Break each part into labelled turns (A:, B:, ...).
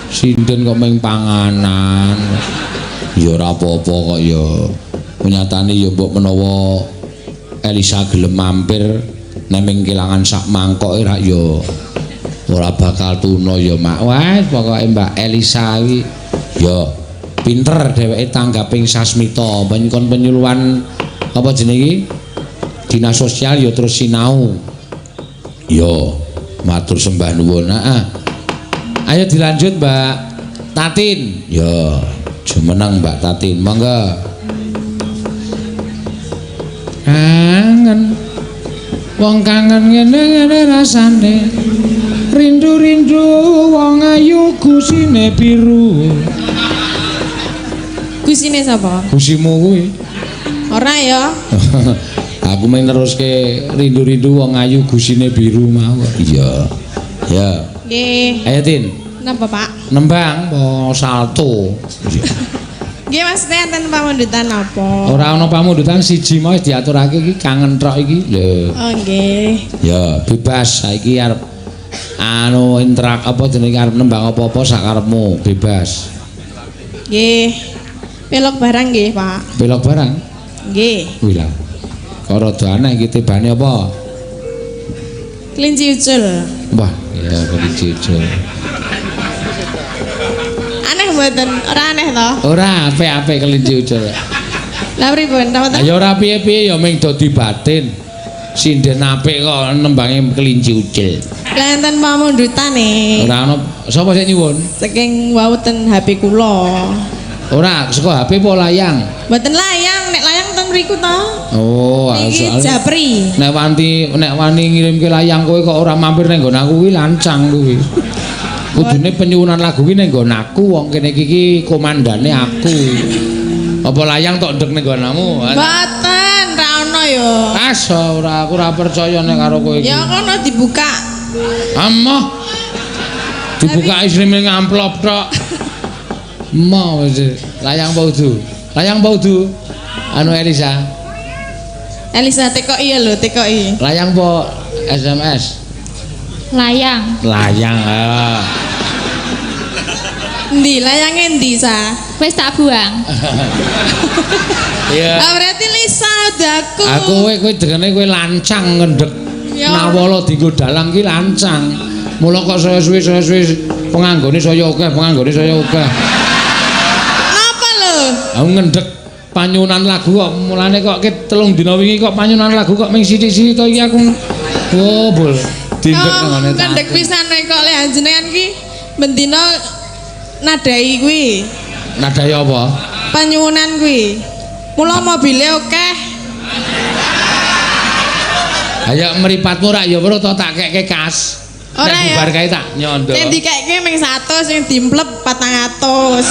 A: Sinden kok meng panganan. Ya ora apa-apa kok ya. Nyatane ya mbok menawa Elisa gelem mampir nek ming kelangan sak mangkoke rak ya ora bakal tuna ya Mak. Wah, pokoke Mbak Elisa iki ya pinter dheweke tanggaping sasmita. Kon penyuluhan apa jenenge iki? Dinas sosial ya terus sinau. Ya, matur sembah nuwun. Ayo dilanjut Mbak Tatin. Ya, jumeneng Mbak Tatin. Monggo. Kangen. Wong kangen ngene-ngene rasane. Rindu-rindu wong ayu gusine biru.
B: Gusine sapa?
A: Gusimu kuwi.
B: Ora ya.
A: Aku main neruske rindu-rindu wong ayu gusine biru mau. Iya. Ya.
B: Nggih.
A: Ayo Tin.
B: Napa, Pak?
A: Nembang po salto.
B: Nggih, maksudnya enten pamundutan apa?
A: Ora ana pamundutan siji mau diaturake iki kangen tok iki. Lho.
B: Oh, nggih.
A: Ya, bebas saiki arep anu interak apa jenenge arep nembang apa-apa sak karepmu, bebas.
B: Nggih. Pelok barang nggih, Pak.
A: Belok barang.
B: Nggih.
A: Kuwi lah. Kok rada aneh iki tibane apa?
B: Kelinci ucul.
A: Wah, ya kelinci ucul.
B: Aneh mboten? Ora aneh to?
A: Ora apik-apik kelinci ucul.
B: Lah pripun? Napa to?
A: Ya ora piye-piye ya ming dadi batin. Sinden apik kok nembange kelinci ucul.
B: Lah enten pamundutane.
A: Ora ana sapa sing nyuwun?
B: Saking wau ten HP kula.
A: Ora saka HP apa layang?
B: Mboten layang, nek layang ten mriku to.
A: Oh,
B: Iki
A: soalnya
B: Japri.
A: nek wani ngirimke layang kowe kok ora mampir ning nggon aku kuwi lancang kuwi. Kudune penyuwunan lagu ki ning nggon aku wong kene iki komandane aku. Apa layang tok ndek ning nggonmu?
B: Mboten, ra ono ya.
A: Ora aku ora percaya nek karo kowe iki.
B: Ya kono dibuka.
A: Amoh. Dibuka isrime ngamplop tok. Mau layang paudu. Layang paudu. Anu Elisa.
B: Elisa TKI ya lho, TKI.
A: Layang po SMS.
C: Layang.
A: Layang.
B: Endi layange endi sa?
C: Wis tak buang.
A: Iya.
B: Ah berarti Lisa daku.
A: Aku kowe dengene kowe lancang ngendhek.
B: Ya.
A: Nawala dienggo dalang ki lancang. Mula kok saya suwi penganggone saya akeh, penganggone saya akeh.
B: Napa lho?
A: Aku ngendhek panyunan lagu kok mulane kok ki 3 dina wingi kok panyunan lagu kok ming sithik-sithik to iki aku. Oh, bol. Dindek ngene ta.
B: Ngendhek pisan kok le jenengan ki bendina nadai kuwi.
A: Nadai apa?
B: Panyuwunan kuwi. Mula mobile akeh.
A: Ayo mripatmu rak ya weruh to tak kekke kas.
B: Ora ya.
A: Bubar kae tak nyondo.
B: Sing dikekke ming 100 sing dimplep 400.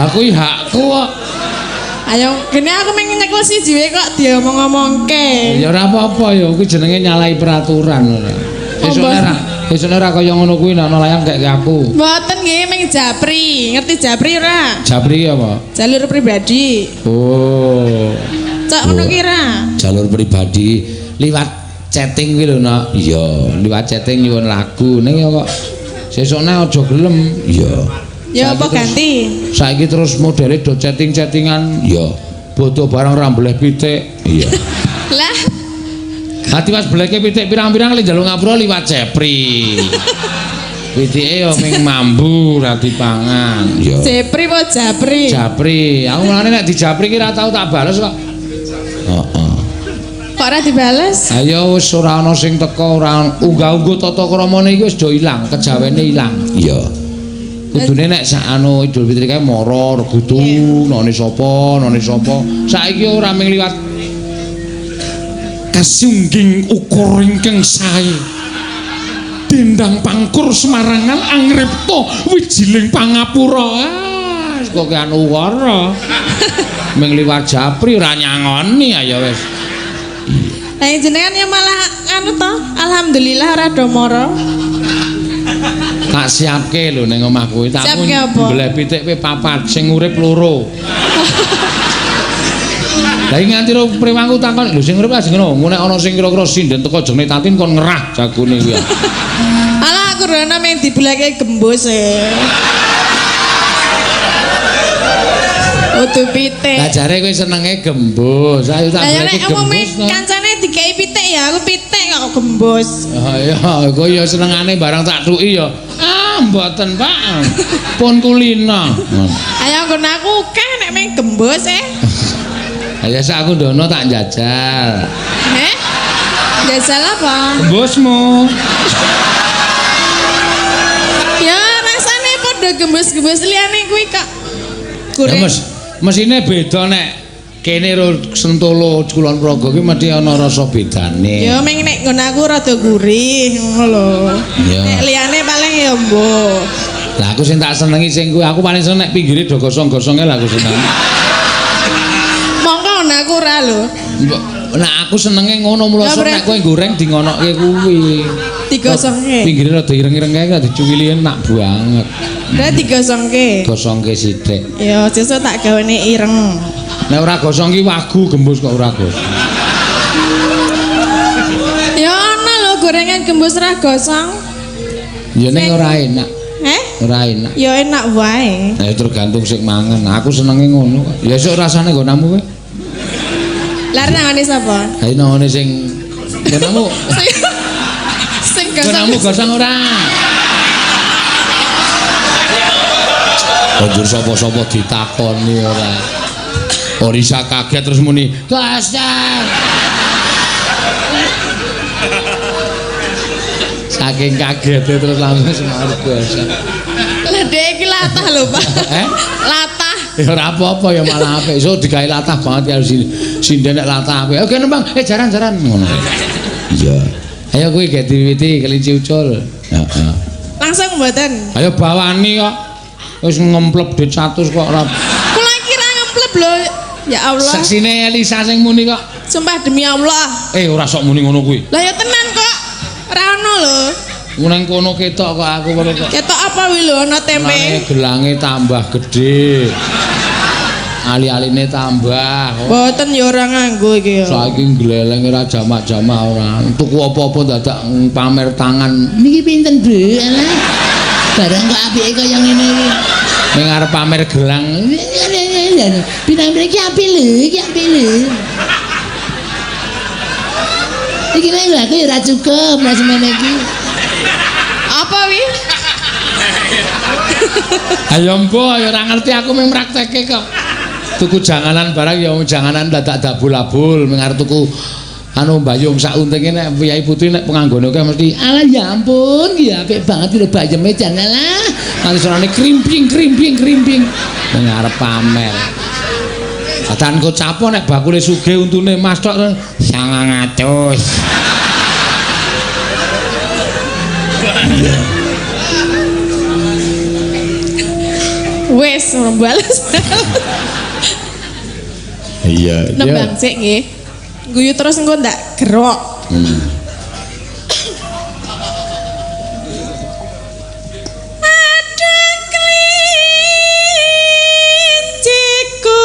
A: Aku iki hakku kok.
B: Ayo kene aku ming nyekel siji wae kok diomong-omongke.
A: Ya ora apa-apa ya kuwi jenenge nyalahi peraturan ora. Esuk ora kaya ngono kuwi nek ana layang kek aku.
B: Mboten nggih ming Japri. Ngerti Japri ora?
A: Japri apa?
B: Jalur pribadi.
A: Oh.
B: Cok ngono ki ra?
A: Jalur pribadi liwat chatting kuwi lho nak. Iya, liwat chatting nyuwun lagu ning ya kok sesukne aja gelem. Iya.
B: Ya apa ganti?
A: Saiki terus modele do chatting-chattingan. Iya. Bodo barang ra mbleh pitik. Iya.
B: Lah,
A: Hati Mas bleke pitik pirang-pirang le njaluk ngapura liwat Japri. Pitike yo ming mambu ra dipangan. Iya.
B: Japri apa Japri?
A: Japri. Aku mulane nek di Japri ki ra tau tak bales kok. Heeh.
B: Kok ora dibales?
A: Ayo wis ora ana sing teko, ora unggah-ungguh tata kramane iki wis do ilang, kejawene ilang. Iya. Kudune nek sak anu Idul Fitri kae mara regutu, none sapa. Saiki ora ming liwat kasungging ukur ingkang sae. Dendang pangkur Semarangan angripta wijiling pangapura. Kok anu wara. Ming liwat Japri ora nyangoni ayo wis.
B: Lah jenengan ya malah anu to, alhamdulillah ora do mara.
A: Tak siapke lho ning omahku. Tak
B: Siapke apa?
A: mbleh pitik pe 4, sing urip 2. Lah iki nganti ro priwangku takon, lho sing urip sing ngono, nek ana sing kira-kira sinden teko jenenge Tatin kon ngerah jagone kuwi.
B: Alah aku aku rono meng dibulake gembus e. Udu pitik.
A: Lah jare kowe senenge gembus. Ayo tak
B: Lah
A: bulake
B: nek umume
A: gembus.
B: kancane dikei pitik ya aku pitik kok gembus.
A: Ya kowe ya senengane barang tak tuki ya. Ah, mboten, Pak. Pun kulina.
B: Ayo nggon aku keh nek meng gembus e.
A: Ya sak aku ndono tak njajal.
B: Heh? Jajal apa?
A: Gembusmu.
B: Ya rasane padha gembus-gembus liyane kuwi kok.
A: Ya mesine beda nek kene ro Sentolo Kulon Progo ki mesti ana rasa bedane.
B: Ya meng nek nggon aku rada gurih ngono lho.
A: Ya.
B: Nek liyane paling ya mbok.
A: Lah aku sing tak senengi sing kuwi aku paling seneng nek pinggire do gosong-gosonge lah aku seneng.
B: Mongko ngono aku ora lho.
A: Nah aku senenge ngono mloso nek kowe goreng di ngonoke kuwi.
B: Digosongke.
A: Pinggire rada ireng-ireng kae kok dicuwili enak banget.
B: Udah digosongke.
A: Gosongke sithik.
B: Ya sesuk tak gawene ireng.
A: Nek ora gosong ki wagu gembus kok ora gosong.
B: Ya ana lho gorengan gembus ra gosong.
A: Ya ning ora enak. Ora enak.
B: Ya enak wae.
A: Nah, tergantung sing mangan. Aku senenge ngono kok. Ya esuk rasane nggonamu kowe.
B: Lah nangane sapa?
A: Ha nangane sing nggonamu.
B: Sing
A: Nggonamu gosong ora? Banjur sapa-sapa ditakoni ora. Orisa kaget terus muni, "Gosong." Saking kagetnya terus langsung semangat gosong.
B: Lah dhek iki latah lho, Pak. Latah.
A: Ya ora apa-apa ya malah apik. So digawe latah banget karo sinden nek latah apik. Oke nembang, jaran-jaran ngono. Iya. Ayo kowe ge diwiwiti kelinci ucul. Heeh.
B: Langsung mboten.
A: Ayo bawani kok. Wis ngemplep dit 100 kok ora.
B: Kula kira ngempleb lho. Ya Allah.
A: Saksine Elisa sing muni kok.
B: Sumpah demi Allah.
A: Ora sok muni ngono kuwi.
B: Lah ya tenan kok. Ora ono lho.
A: Nang kono ketok kok aku baru kok.
B: Ketok apa wi lho ana tempe.
A: Gelange tambah gede. Ali-aline tambah.
B: Mboten ya ora nganggo iki ya.
A: Saiki gleleng ora jamak-jamak ora. Tuku apa-apa dadak pamer tangan. Niki pinten, Bu? Alah. Barang kok apike kaya ngene iki. Ning arep pamer gelang. Pinang-pinang iki apik lho, iki apik lho. Iki nek aku ora cukup mas semene iki.
B: Apa wi?
A: Ayo mbok ya ora ngerti aku mung praktekke kok. Tuku janganan barang ya janganan dadak dabul-abul mung arep tuku anu mbayung sak untinge nek Yai Putri nek penganggone kok mesti alah ya ampun ki apik banget lho bayeme jan lah. Nanti sorane krimping nang arep pamer. Datan kok capo nek bakule sugih untune Mas tok 900.
B: Wes mbales.
A: Iya.
B: Nembang sik nggih. Guyu terus engko ndak gerok. Ada klinciku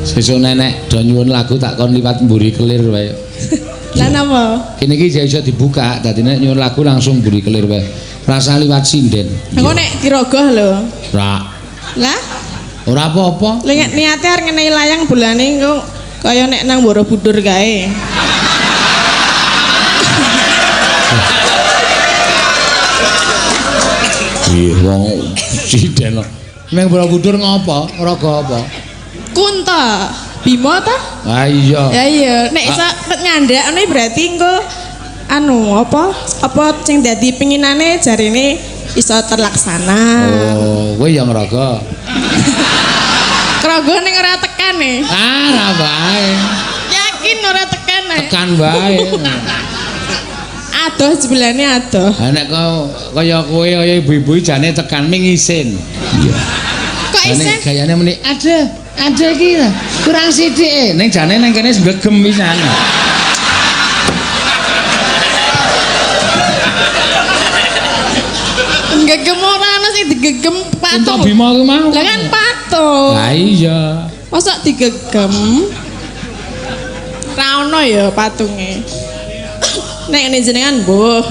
A: Sesuk nenek do nyuwun lagu tak kon liwat mburi kelir wae.
B: Lah napa?
A: Kene iki iso dibuka, dadi nek nyuwun lagu langsung mburi kelir wae. Rasa liwat sinden.
B: Engko nek dirogoh lho.
A: Ora.
B: Lah,
A: Ora apa-apa.
B: lek niate arep ngenehi layang bulane engko kaya nek nang Borobudur kae.
A: Iya, wong sinden. Nang Borobudur ngopo? Raga apa?
B: Kunta, Bima ta?
A: Ah iya.
B: Ya iya, nek iso ngandhakne berarti engko anu apa? Apa sing dadi penginane jarine iso terlaksana.
A: Oh, kowe yang raga.
B: Kraga ning ora tekan e.
A: Ah, ra bae.
B: Yakin ora tekan e.
A: Tekan bae.
B: Adoh jebulane adoh.
A: Ha nek kaya kowe kaya ibu-ibu jane tekan ming isin. Iya.
B: Kok isen?
A: Gayane muni ada iki lah. Kurang sithik. Ning jane nang kene sgegem pisan.
B: digegem
A: Unta
B: patung.
A: Bima ku mau.
B: Lah kan patung.
A: Lah iya.
B: Masa digegem? Ra ono ya patunge. Nek ngene jenengan, Mbuh.